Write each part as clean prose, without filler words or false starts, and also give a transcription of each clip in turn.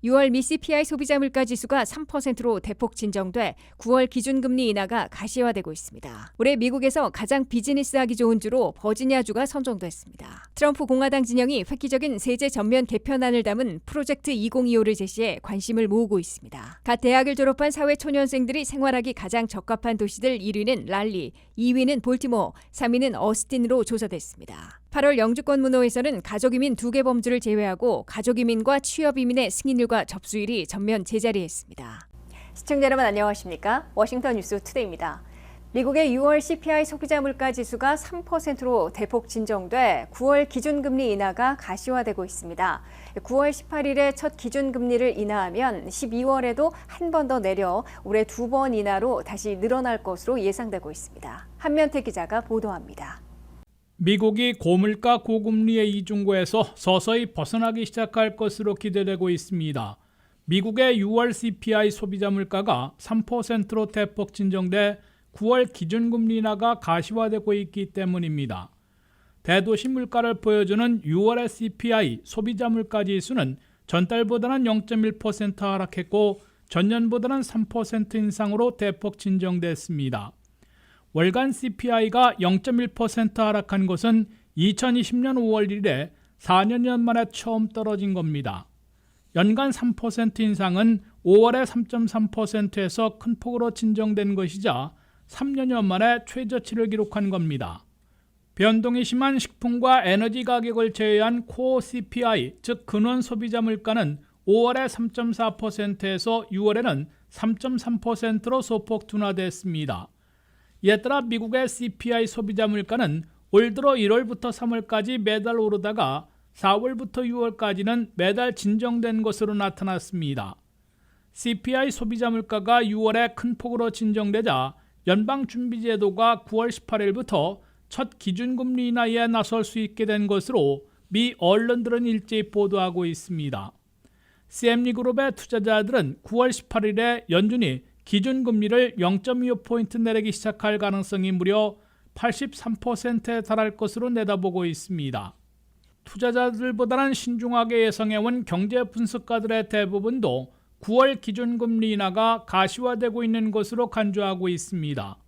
(6월) 미 CPI 소비자 물가 지수가 3%로 대폭 진정돼 9월 기준금리 인하가 가시화되고 있습니다. 올해 미국에서 가장 비즈니스하기 좋은 주로 버지니아주가 선정됐습니다. 트럼프 공화당 진영이 획기적인 세제 전면 개편안을 담은 프로젝트 2025를 제시해 관심을 모으고 있습니다. 갓 대학을 졸업한 사회초년생들이 생활하기 가장 적합한 도시들 1위는 랄리, 2위는 볼티모어, 3위는 어스틴으로 조사됐습니다. 8월 영주권 문호에서는 가족이민 2개 범주를 제외하고 가족이민과 취업이민의 승인율과 접수율이 전면 제자리했습니다. 시청자 여러분 안녕하십니까? 워싱턴 뉴스 투데이입니다. 미국의 6월 CPI 소비자 물가 지수가 3%로 대폭 진정돼 9월 기준금리 인하가 가시화되고 있습니다. 9월 18일에 첫 기준금리를 인하하면 12월에도 한 번 더 내려 올해 2번 인하로 다시 늘어날 것으로 예상되고 있습니다. 한면태 기자가 보도합니다. 미국이 고물가 고금리의 이중고에서 서서히 벗어나기 시작할 것으로 기대되고 있습니다. 미국의 6월 CPI 소비자 물가가 3%로 대폭 진정돼 9월 기준금리 인하가 가시화되고 있기 때문입니다. 대도시 물가를 보여주는 6월의 CPI 소비자 물가 지수는 전달보다는 0.1% 하락했고 전년보다는 3% 인상으로 대폭 진정됐습니다. 월간 CPI가 0.1% 하락한 것은 2020년 5월 1일에 4년여 만에 처음 떨어진 겁니다. 연간 3% 인상은 5월에 3.3%에서 큰 폭으로 진정된 것이자 3년여 만에 최저치를 기록한 겁니다. 변동이 심한 식품과 에너지 가격을 제외한 코어 CPI, 즉 근원 소비자 물가는 5월에 3.4%에서 6월에는 3.3%로 소폭 둔화됐습니다. 이에 따라 미국의 CPI 소비자 물가는 올 들어 1월부터 3월까지 매달 오르다가 4월부터 6월까지는 매달 진정된 것으로 나타났습니다. CPI 소비자 물가가 6월에 큰 폭으로 진정되자 연방준비제도가 9월 18일부터 첫 기준금리 인하에 나설 수 있게 된 것으로 미 언론들은 일제히 보도하고 있습니다. CME 그룹의 투자자들은 9월 18일에 연준이 기준금리를 0.25포인트 내리기 시작할 가능성이 무려 83%에 달할 것으로 내다보고 있습니다. 투자자들보다는 신중하게 예상해온 경제 분석가들의 대부분도 9월 기준금리 인하가 가시화되고 있는 것으로 간주하고 있습니다.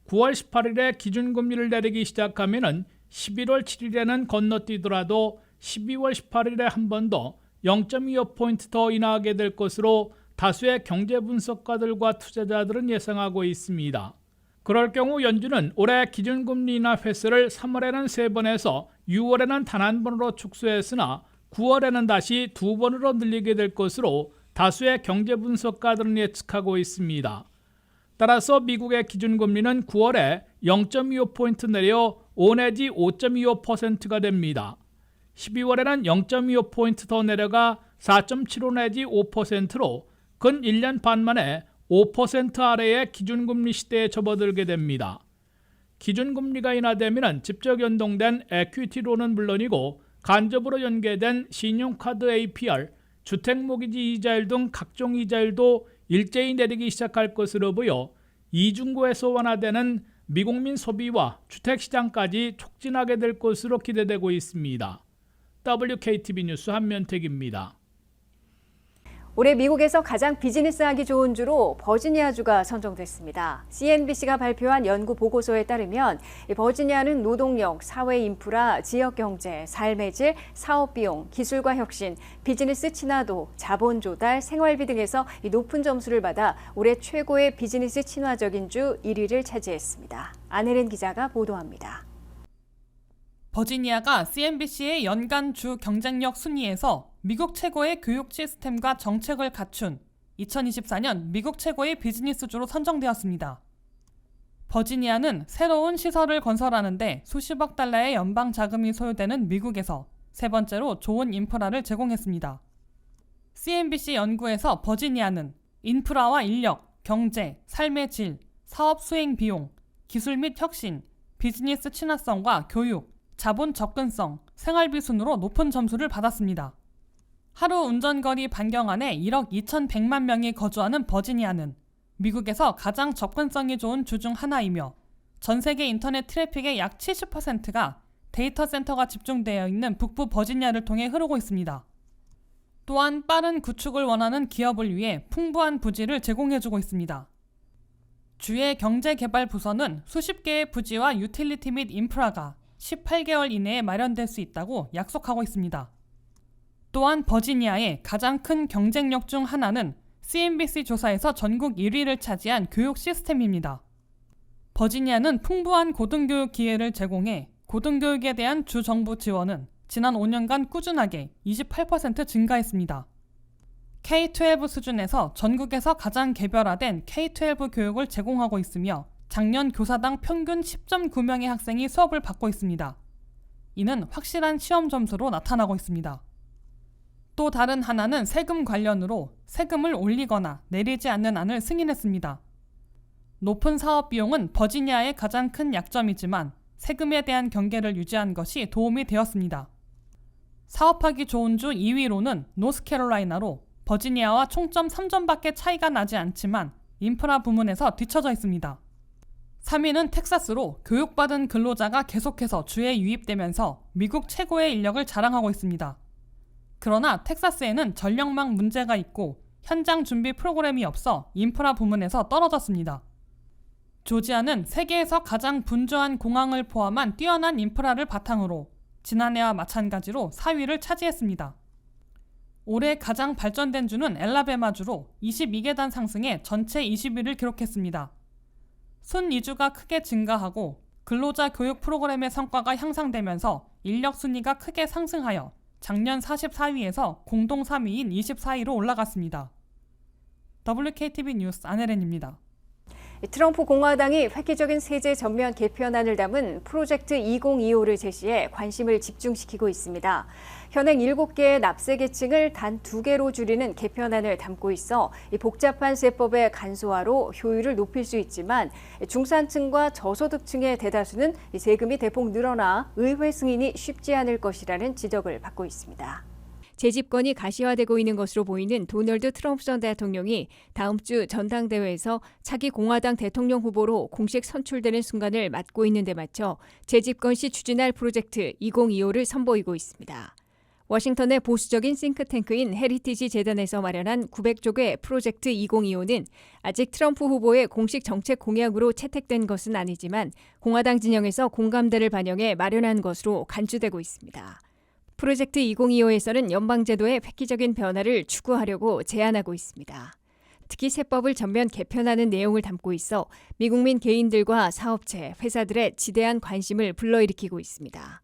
9월 18일에 기준금리를 내리기 시작하면 11월 7일에는 건너뛰더라도 12월 18일에 한 번 더 0.25포인트 더 인하하게 될 것으로 다수의 경제 분석가들과 투자자들은 예상하고 있습니다. 그럴 경우 연준은 올해 기준금리 인하 횟수를 3월에는 3번 해서 6월에는 단 한 번으로 축소했으나 9월에는 다시 2번으로 늘리게 될 것으로 다수의 경제 분석가들은 예측하고 있습니다. 따라서 미국의 기준금리는 9월에 0.25포인트 내려 5 내지 5.25%가 됩니다. 12월에는 0.25포인트 더 내려가 4.75 내지 5%로 근 1년 반 만에 5% 아래의 기준금리 시대에 접어들게 됩니다. 기준금리가 인하되면 직접 연동된 에퀴티로는 물론이고 간접으로 연계된 신용카드 APR, 주택모기지 이자율 등 각종 이자율도 일제히 내리기 시작할 것으로 보여 이중고에서 완화되는 미국민 소비와 주택시장까지 촉진하게 될 것으로 기대되고 있습니다. WKTV 뉴스 한면택입니다. 올해 미국에서 가장 비즈니스하기 좋은 주로 버지니아주가 선정됐습니다. CNBC가 발표한 연구 보고서에 따르면 버지니아는 노동력, 사회 인프라, 지역 경제, 삶의 질, 사업 비용, 기술과 혁신, 비즈니스 친화도, 자본 조달, 생활비 등에서 높은 점수를 받아 올해 최고의 비즈니스 친화적인 주 1위를 차지했습니다. 안혜린 기자가 보도합니다. 버지니아가 CNBC의 연간 주 경쟁력 순위에서 미국 최고의 교육 시스템과 정책을 갖춘 2024년 미국 최고의 비즈니스주로 선정되었습니다. 버지니아는 새로운 시설을 건설하는데 수십억 달러의 연방 자금이 소요되는 미국에서 세 번째로 좋은 인프라를 제공했습니다. CNBC 연구에서 버지니아는 인프라와 인력, 경제, 삶의 질, 사업 수행 비용, 기술 및 혁신, 비즈니스 친화성과 교육, 자본 접근성, 생활비 순으로 높은 점수를 받았습니다. 하루 운전거리 반경 안에 1억 2,100만 명이 거주하는 버지니아는 미국에서 가장 접근성이 좋은 주 중 하나이며 전 세계 인터넷 트래픽의 약 70%가 데이터 센터가 집중되어 있는 북부 버지니아를 통해 흐르고 있습니다. 또한 빠른 구축을 원하는 기업을 위해 풍부한 부지를 제공해주고 있습니다. 주의 경제개발부서는 수십 개의 부지와 유틸리티 및 인프라가 18개월 이내에 마련될 수 있다고 약속하고 있습니다. 또한 버지니아의 가장 큰 경쟁력 중 하나는 CNBC 조사에서 전국 1위를 차지한 교육 시스템입니다. 버지니아는 풍부한 고등교육 기회를 제공해 고등교육에 대한 주 정부 지원은 지난 5년간 꾸준하게 28% 증가했습니다. K-12 수준에서 전국에서 가장 개별화된 K-12 교육을 제공하고 있으며 작년 교사당 평균 10.9명의 학생이 수업을 받고 있습니다. 이는 확실한 시험 점수로 나타나고 있습니다. 또 다른 하나는 세금 관련으로 세금을 올리거나 내리지 않는 안을 승인했습니다. 높은 사업 비용은 버지니아의 가장 큰 약점이지만 세금에 대한 경계를 유지한 것이 도움이 되었습니다. 사업하기 좋은 주 2위로는 노스캐롤라이나로 버지니아와 총점 3점밖에 차이가 나지 않지만 인프라 부문에서 뒤처져 있습니다. 3위는 텍사스로 교육받은 근로자가 계속해서 주에 유입되면서 미국 최고의 인력을 자랑하고 있습니다. 그러나 텍사스에는 전력망 문제가 있고 현장 준비 프로그램이 없어 인프라 부문에서 떨어졌습니다. 조지아는 세계에서 가장 분주한 공항을 포함한 뛰어난 인프라를 바탕으로 지난해와 마찬가지로 4위를 차지했습니다. 올해 가장 발전된 주는 엘라베마주로 22계단 상승해 전체 20위를 기록했습니다. 순이주가 크게 증가하고 근로자 교육 프로그램의 성과가 향상되면서 인력 순위가 크게 상승하여 작년 44위에서 공동 3위인 24위로 올라갔습니다. WKTV 뉴스 안혜린입니다. 트럼프 공화당이 획기적인 세제 전면 개편안을 담은 프로젝트 2025를 제시해 관심을 집중시키고 있습니다. 현행 7개의 납세 계층을 단 2개로 줄이는 개편안을 담고 있어 이 복잡한 세법의 간소화로 효율을 높일 수 있지만 중산층과 저소득층의 대다수는 세금이 대폭 늘어나 의회 승인이 쉽지 않을 것이라는 지적을 받고 있습니다. 재집권이 가시화되고 있는 것으로 보이는 도널드 트럼프 전 대통령이 다음 주 전당대회에서 차기 공화당 대통령 후보로 공식 선출되는 순간을 맞고 있는 데 맞춰 재집권 시 추진할 프로젝트 2025를 선보이고 있습니다. 워싱턴의 보수적인 싱크탱크인 헤리티지 재단에서 마련한 900쪽의 프로젝트 2025는 아직 트럼프 후보의 공식 정책 공약으로 채택된 것은 아니지만 공화당 진영에서 공감대를 반영해 마련한 것으로 간주되고 있습니다. 프로젝트 2025에서는 연방제도의 획기적인 변화를 추구하려고 제안하고 있습니다. 특히 세법을 전면 개편하는 내용을 담고 있어 미국민 개인들과 사업체, 회사들의 지대한 관심을 불러일으키고 있습니다.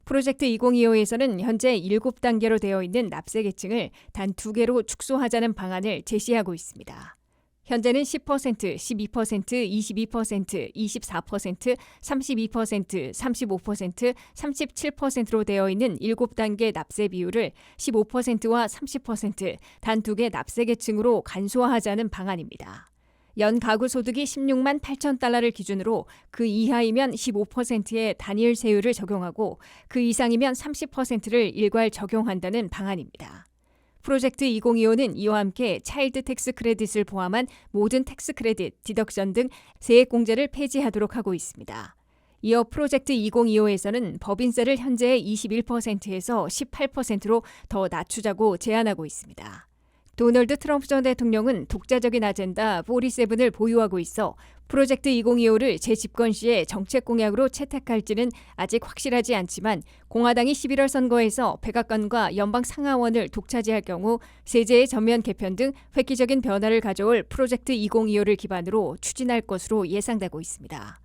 프로젝트 2025에서는 현재 7단계로 되어 있는 납세 계층을 단 2개로 축소하자는 방안을 제시하고 있습니다. 현재는 10%, 12%, 22%, 24%, 32%, 35%, 37%로 되어 있는 7단계 납세 비율을 15%와 30%, 단 2개 납세 계층으로 간소화하자는 방안입니다. 연 가구 소득이 16만 8천 달러를 기준으로 그 이하이면 15%의 단일 세율을 적용하고 그 이상이면 30%를 일괄 적용한다는 방안입니다. 프로젝트 2025는 이와 함께 차일드 텍스 크레딧을 포함한 모든 텍스 크레딧, 디덕션 등 세액 공제를 폐지하도록 하고 있습니다. 이어 프로젝트 2025에서는 법인세를 현재의 21%에서 18%로 더 낮추자고 제안하고 있습니다. 도널드 트럼프 전 대통령은 독자적인 아젠다 47을 보유하고 있어 프로젝트 2025를 재집권 시에 정책 공약으로 채택할지는 아직 확실하지 않지만 공화당이 11월 선거에서 백악관과 연방 상하원을 독차지할 경우 세제의 전면 개편 등 획기적인 변화를 가져올 프로젝트 2025를 기반으로 추진할 것으로 예상되고 있습니다.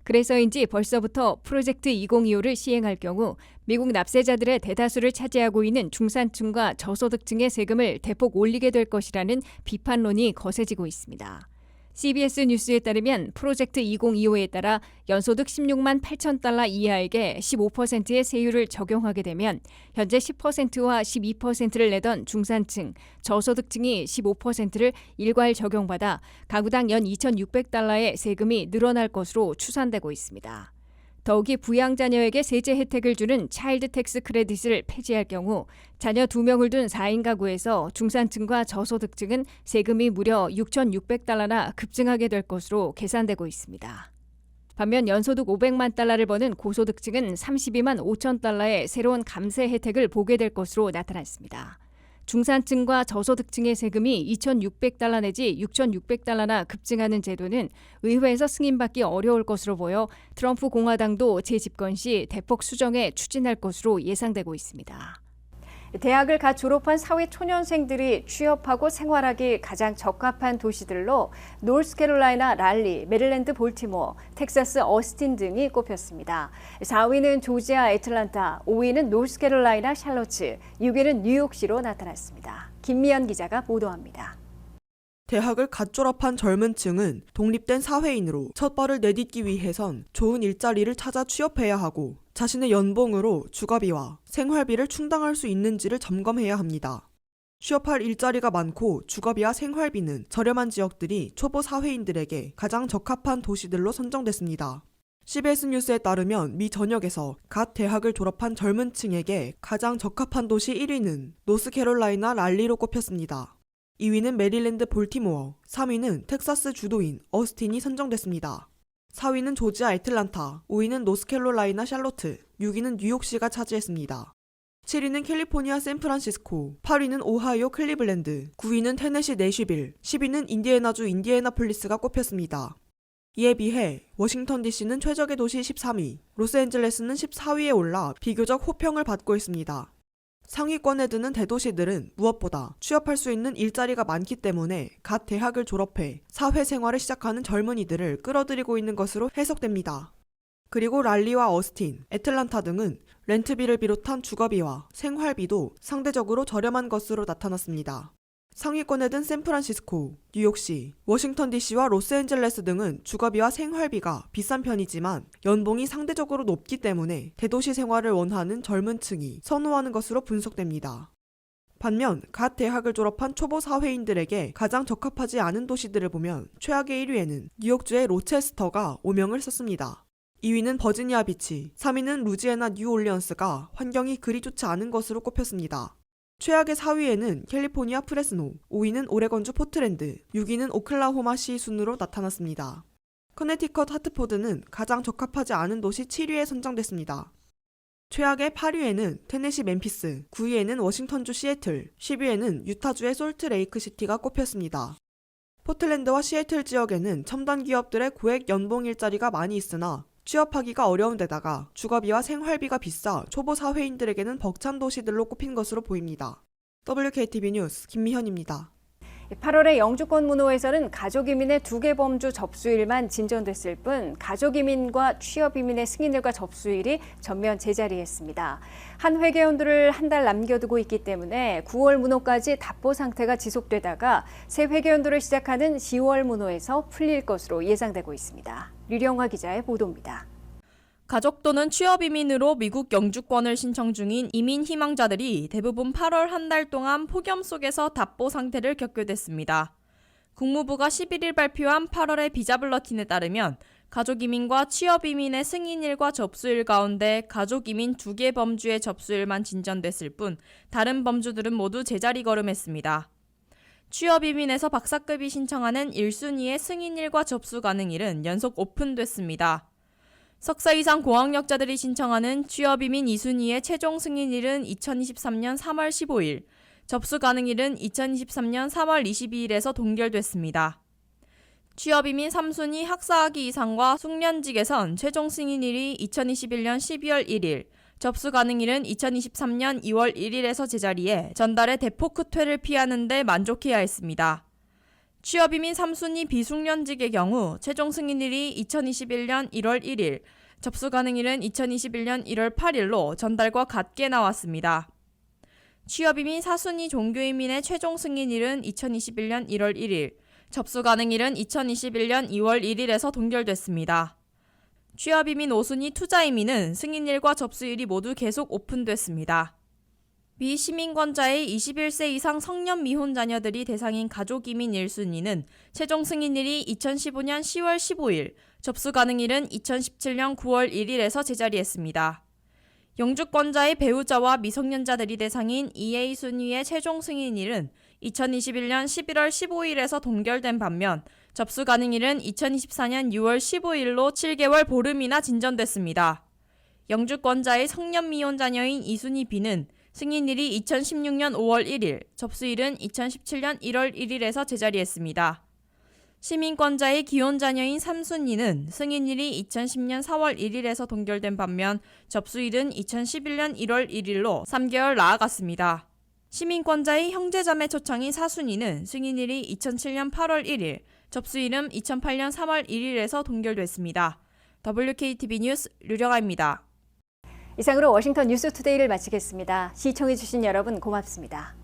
그래서인지 벌써부터 프로젝트 2025를 시행할 경우 미국 납세자들의 대다수를 차지하고 있는 중산층과 저소득층의 세금을 대폭 올리게 될 것이라는 비판론이 거세지고 있습니다. CBS 뉴스에 따르면 프로젝트 2025에 따라 연소득 16만 8천 달러 이하에게 15%의 세율을 적용하게 되면 현재 10%와 12%를 내던 중산층, 저소득층이 15%를 일괄 적용받아 가구당 연 2,600달러의 세금이 늘어날 것으로 추산되고 있습니다. 더욱이 부양 자녀에게 세제 혜택을 주는 차일드 텍스 크레딧을 폐지할 경우 자녀 2명을 둔 4인 가구에서 중산층과 저소득층은 세금이 무려 6,600달러나 급증하게 될 것으로 계산되고 있습니다. 반면 연소득 500만 달러를 버는 고소득층은 32만 5천 달러의 새로운 감세 혜택을 보게 될 것으로 나타났습니다. 중산층과 저소득층의 세금이 2,600달러 내지 6,600달러나 급증하는 제도는 의회에서 승인받기 어려울 것으로 보여 트럼프 공화당도 재집권 시 대폭 수정에 추진할 것으로 예상되고 있습니다. 대학을 갓 졸업한 사회 초년생들이 취업하고 생활하기 가장 적합한 도시들로 노스캐롤라이나 랄리, 메릴랜드 볼티모어, 텍사스 어스틴 등이 꼽혔습니다. 4위는 조지아 애틀란타, 5위는 노스캐롤라이나 샬로츠, 6위는 뉴욕시로 나타났습니다. 김미연 기자가 보도합니다. 대학을 갓 졸업한 젊은 층은 독립된 사회인으로 첫 발을 내딛기 위해선 좋은 일자리를 찾아 취업해야 하고 자신의 연봉으로 주거비와 생활비를 충당할 수 있는지를 점검해야 합니다. 취업할 일자리가 많고 주거비와 생활비는 저렴한 지역들이 초보 사회인들에게 가장 적합한 도시들로 선정됐습니다. CBS 뉴스에 따르면 미 전역에서 갓 대학을 졸업한 젊은 층에게 가장 적합한 도시 1위는 노스캐롤라이나 랄리로 꼽혔습니다. 2위는 메릴랜드 볼티모어, 3위는 텍사스 주도인 어스틴이 선정됐습니다. 4위는 조지아 애틀란타, 5위는 노스캐롤라이나 샬로트, 6위는 뉴욕시가 차지했습니다. 7위는 캘리포니아 샌프란시스코, 8위는 오하이오 클리블랜드, 9위는 테네시 내쉬빌, 10위는 인디애나주 인디애나폴리스가 꼽혔습니다. 이에 비해 워싱턴 DC는 최적의 도시 13위, 로스앤젤레스는 14위에 올라 비교적 호평을 받고 있습니다. 상위권에 드는 대도시들은 무엇보다 취업할 수 있는 일자리가 많기 때문에 갓 대학을 졸업해 사회생활을 시작하는 젊은이들을 끌어들이고 있는 것으로 해석됩니다. 그리고 랄리와 어스틴, 애틀란타 등은 렌트비를 비롯한 주거비와 생활비도 상대적으로 저렴한 것으로 나타났습니다. 상위권에 든 샌프란시스코, 뉴욕시, 워싱턴 DC와 로스앤젤레스 등은 주거비와 생활비가 비싼 편이지만 연봉이 상대적으로 높기 때문에 대도시 생활을 원하는 젊은 층이 선호하는 것으로 분석됩니다. 반면 갓 대학을 졸업한 초보 사회인들에게 가장 적합하지 않은 도시들을 보면 최악의 1위에는 뉴욕주의 로체스터가 오명을 썼습니다. 2위는 버지니아 비치, 3위는 루지애나 뉴올리언스가 환경이 그리 좋지 않은 것으로 꼽혔습니다. 최악의 4위에는 캘리포니아 프레스노, 5위는 오레곤주 포트랜드, 6위는 오클라호마시 순으로 나타났습니다. 커네티컷 하트포드는 가장 적합하지 않은 도시 7위에 선정됐습니다. 최악의 8위에는 테네시 멤피스, 9위에는 워싱턴주 시애틀, 10위에는 유타주의 솔트레이크시티가 꼽혔습니다. 포틀랜드와 시애틀 지역에는 첨단 기업들의 고액 연봉 일자리가 많이 있으나 취업하기가 어려운 데다가 주거비와 생활비가 비싸 초보 사회인들에게는 벅찬 도시들로 꼽힌 것으로 보입니다. WKTV 뉴스 김미현입니다. 8월에 영주권 문호에서는 가족이민의 2개 범주 접수일만 진전됐을 뿐 가족이민과 취업이민의 승인일과 접수일이 전면 제자리했습니다. 한 회계연도를 한 달 남겨두고 있기 때문에 9월 문호까지 답보 상태가 지속되다가 새 회계연도를 시작하는 10월 문호에서 풀릴 것으로 예상되고 있습니다. 류령화 기자의 보도입니다. 가족 또는 취업 이민으로 미국 영주권을 신청 중인 이민 희망자들이 대부분 8월 한 달 동안 폭염 속에서 답보 상태를 겪게 됐습니다. 국무부가 11일 발표한 8월의 비자 블러틴에 따르면 가족 이민과 취업 이민의 승인일과 접수일 가운데 가족 이민 2개 범주의 접수일만 진전됐을 뿐 다른 범주들은 모두 제자리 걸음했습니다. 취업 이민에서 박사급이 신청하는 1순위의 승인일과 접수 가능일은 연속 오픈됐습니다. 석사 이상 고학력자들이 신청하는 취업이민 2순위의 최종 승인일은 2023년 3월 15일, 접수 가능일은 2023년 3월 22일에서 동결됐습니다. 취업이민 3순위 학사학위 이상과 숙련직에선 최종 승인일이 2021년 12월 1일, 접수 가능일은 2023년 2월 1일에서 제자리에 전달의 대폭 후퇴를 피하는 데 만족해야 했습니다. 취업이민 3순위 비숙련직의 경우 최종 승인일이 2021년 1월 1일, 접수 가능일은 2021년 1월 8일로 전달과 같게 나왔습니다. 취업이민 4순위 종교이민의 최종 승인일은 2021년 1월 1일, 접수 가능일은 2021년 2월 1일에서 동결됐습니다. 취업이민 5순위 투자이민은 승인일과 접수일이 모두 계속 오픈됐습니다. 비시민권자의 21세 이상 성년 미혼 자녀들이 대상인 가족이민 1순위는 최종 승인일이 2015년 10월 15일, 접수 가능일은 2017년 9월 1일에서 제자리했습니다. 영주권자의 배우자와 미성년자들이 대상인 2A 순위의 최종 승인일은 2021년 11월 15일에서 동결된 반면 접수 가능일은 2024년 6월 15일로 7개월 보름이나 진전됐습니다. 영주권자의 성년 미혼 자녀인 2순위 B는 승인일이 2016년 5월 1일, 접수일은 2017년 1월 1일에서 제자리했습니다. 시민권자의 기혼 자녀인 3순위는 승인일이 2010년 4월 1일에서 동결된 반면 접수일은 2011년 1월 1일로 3개월 나아갔습니다. 시민권자의 형제자매 초창인 4순위는 승인일이 2007년 8월 1일, 접수일은 2008년 3월 1일에서 동결됐습니다. WKTV 뉴스 류령아입니다. 이상으로 워싱턴 뉴스투데이를 마치겠습니다. 시청해주신 여러분 고맙습니다.